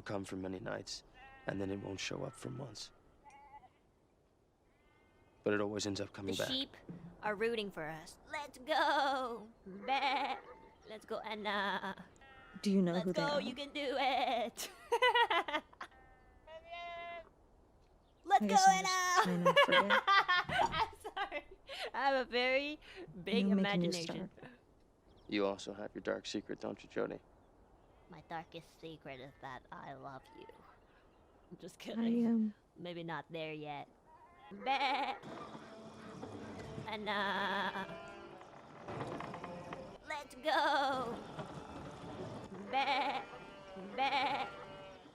come for many nights, and then it won't show up for months. But it always ends up coming back. The sheep are rooting for us. Let's go! Bah. Let's go, Enna. Do you know who they are? Let's go, you can do it! Let's go, Enna! Kind of forget. I'm sorry. I have a very big You're making you imagination. start. You also have your dark secret, don't you, Jody? My darkest secret is that I love you. I'm just kidding. Maybe not there yet. Bah. Enna. Let's go. Bah. Bah.